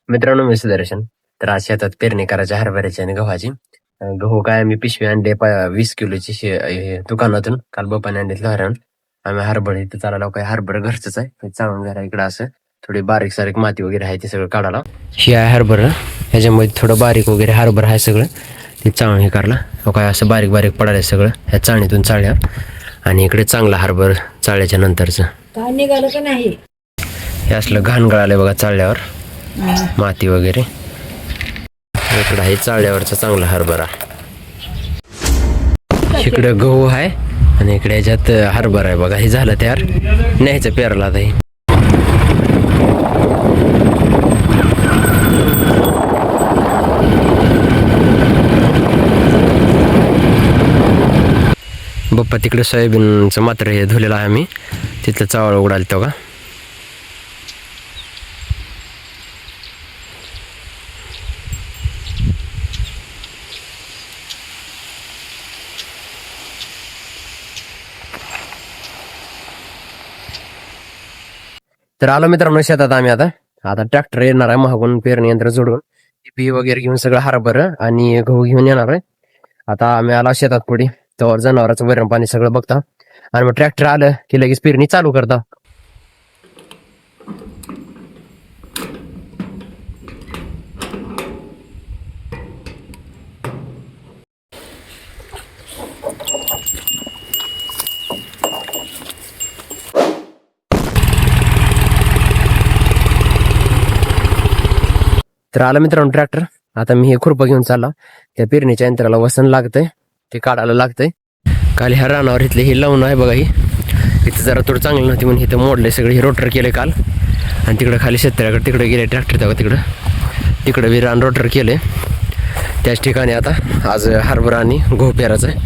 मित्रांनो, मी सुदर्शन. तर आज शेतात पेरणी करायची हरभऱ्याची आणि गव्हाची. गहू काय आम्ही पिशवी आणले 20 किलोची दुकानातून काल बापाने आणले घरावरून. आम्ही हरभरा इथं चालायला काय हरभरा घरचंच आहे. चांगलं घर आहे इकडं. असं थोडी बारीक सारीक माती वगैरे आहे ते सगळं काढायला. ही आहे हरभरा. ह्याच्यामध्ये थोडं बारीक वगैरे हरभरा आहे सगळं ते चाळून हे करला. काय असं बारीक बारीक पडायला सगळं ह्या चाळणीतून चाळल्या. आणि इकडे चांगला हरभरा चाळल्याच्या नंतरचं काय निघालं का नाही. हे असलं घाण गळालंय बघा चाळल्यावर माती वगैरे. इकडं आहे चाळल्यावरचा चांगला हरभरा. इकडे गहू आहे आणि इकडे याच्यात हरभरा आहे बघा. हे झालं तयार, न्यायचं पेरला आता. हे बाप्पा तिकडे सोयाबीनचं मात्र हे धुलेलं आहे आम्ही. तिथलं चावळ उडाल तो का. तर आलो मित्रांनो शेतात आम्ही. आता ट्रॅक्टर येणार आहे महागून पेरणी यंत्र जोडून बी वगैरे घेऊन सगळं हरभरा आणि गहू घेऊन येणार आहे. आता आम्ही आला शेतात पुढे तर जनावरांचं वैरण पाणी सगळं बघता आणि मग ट्रॅक्टर आलं की लगेच पेरणी चालू करता. तर आलं मित्रांनो ट्रॅक्टर. आता मी हे खुरपं घेऊन चालला. त्या पेरणीच्या यंत्राला वसन लागतंय, ते काढायला लागतंय. काल ह्या रानावर इथले हे लावून आहे बघा. ही इथं जरा थोडं चांगलं नव्हती म्हणून इथं मोडले सगळे. हे रोटर केले काल आणि तिकडे खाली शेतकऱ्याकडे तिकडे गेले ट्रॅक्टर तेव्हा तिकडे बी रान रोटर केले. त्याच ठिकाणी आता आज हरभरा आणि गहू पेरायचं आहे.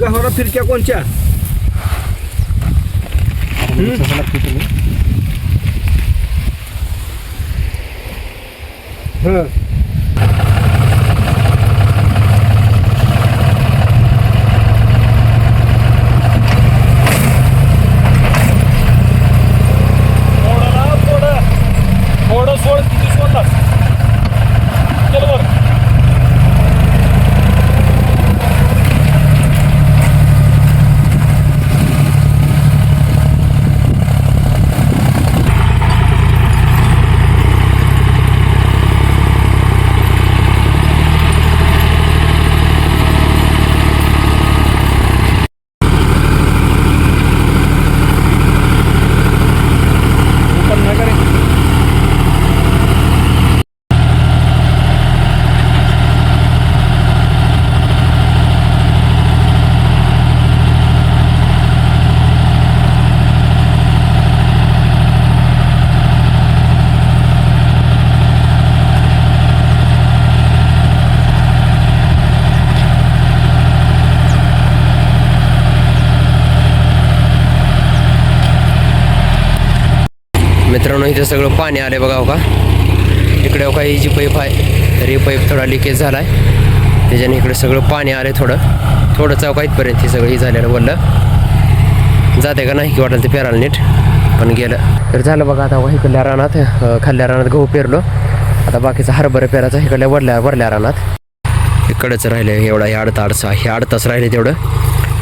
गव्हाला फिरक्या कोणच्या. थोडं सोड, किती सोडलास बरोबर. मित्रांनो इथं सगळं पाणी आलंय बघा. हो का इकडे हो का ही जी पाईप आहे तर ही पाईप थोडा लिकेज झालाय. त्याच्याने इकडे सगळं पाणी आलंय थोडं चौका इथपर्यंत. हे सगळं हे झालेलं बोललं जाते का नाही की वाटेल ते पेरायला नीट पण गेलं तर झालं बघा. आता इकडल्या रानात खाल्ल्या रानात गहू पेरलो. आता बाकीचा हरभरा पेरायचा इकडल्या वरल्या रानात. इकडंच राहिलं एवढा हे 8 तास राहिले. तेवढं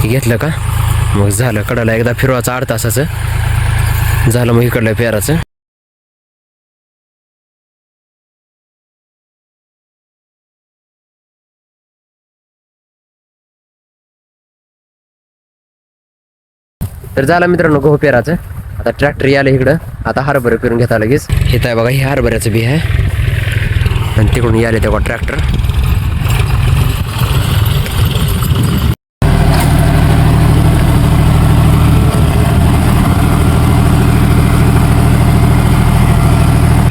हे घेतलं का मग झालं. कडाला एकदा फिरवायचं 8 तासाचं झालं. मग इकडलं पेराचं. तर झालं मित्रांनो गहू पेराचं. आता ट्रॅक्टर यायला इकडं. आता हरभरा पेरून घेता लगेच. हे आहे बघा हे हरभऱ्याचं बी आहे आणि तिकडून यायला तेव्हा ट्रॅक्टर.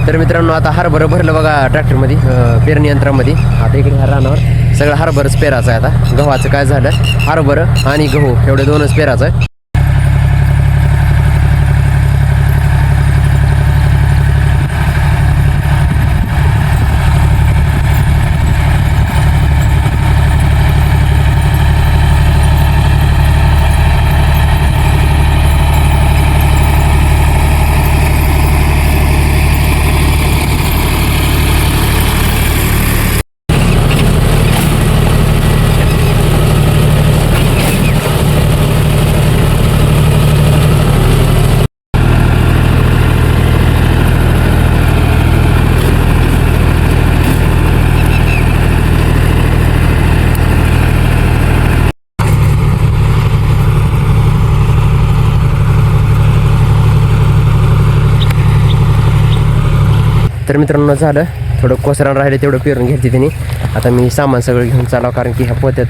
तर मित्रांनो आता हरभरा भरलं बघा ट्रॅक्टरमध्ये पेरणी यंत्रामध्ये. आता इकडे ह्या रानावर सगळं हरभरच पेरायचं आहे. आता गव्हाचं काय झालं, हरभरा आणि गहू एवढे दोनच पेरायचं आहे. तर मित्रांनो झालं थोडं कोसरान राहिलं तेवढं पेरून घेतली त्यांनी. आता मी सामान सगळं घेऊन चालावं कारण की ह्या पोत्यात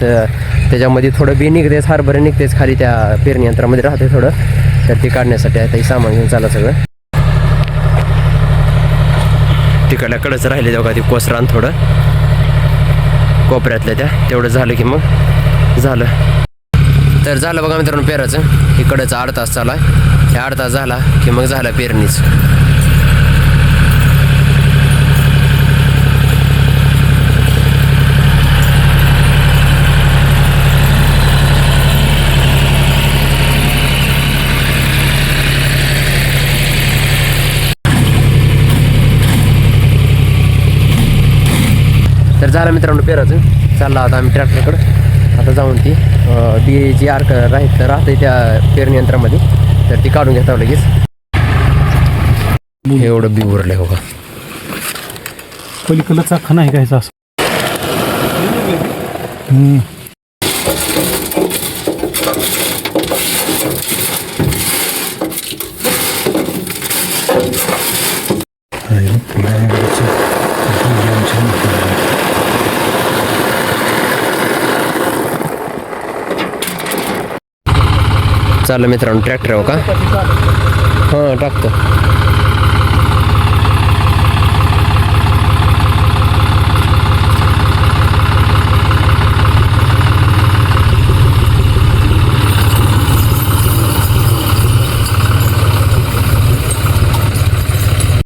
त्याच्यामध्ये थोडं बी निघतेच हरभरे निघतेच खाली त्या पेरणी यंत्रामध्ये राहते थोडं. तर ते काढण्यासाठी आता हे सामान घेऊन चाला सगळं. तिकडल्या कडच राहिले तेव्हा ते कोसरान थोडं कोपऱ्यातल्या त्या तेवढं झालं की मग झालं. तर झालं बघा मित्रांनो पेराचं. इकडंच 8 तास चालू आहे. हे 8 तास झाला की मग झालं पेरणीच. तर झालं मित्रांनो पेराचं. चालला आता आम्ही ट्रॅक्टरकडं. आता जाऊन ती बी जी आर्क राहते त्या पेरणी यंत्रामध्ये तर ती काढून घेतावं लगेच. एवढं बी उरलं हो का. पलीकडला चाखा नाही घ्यायचा असं. चाललं मित्रांनो ट्रॅक्टर हो का. हां टाकतो.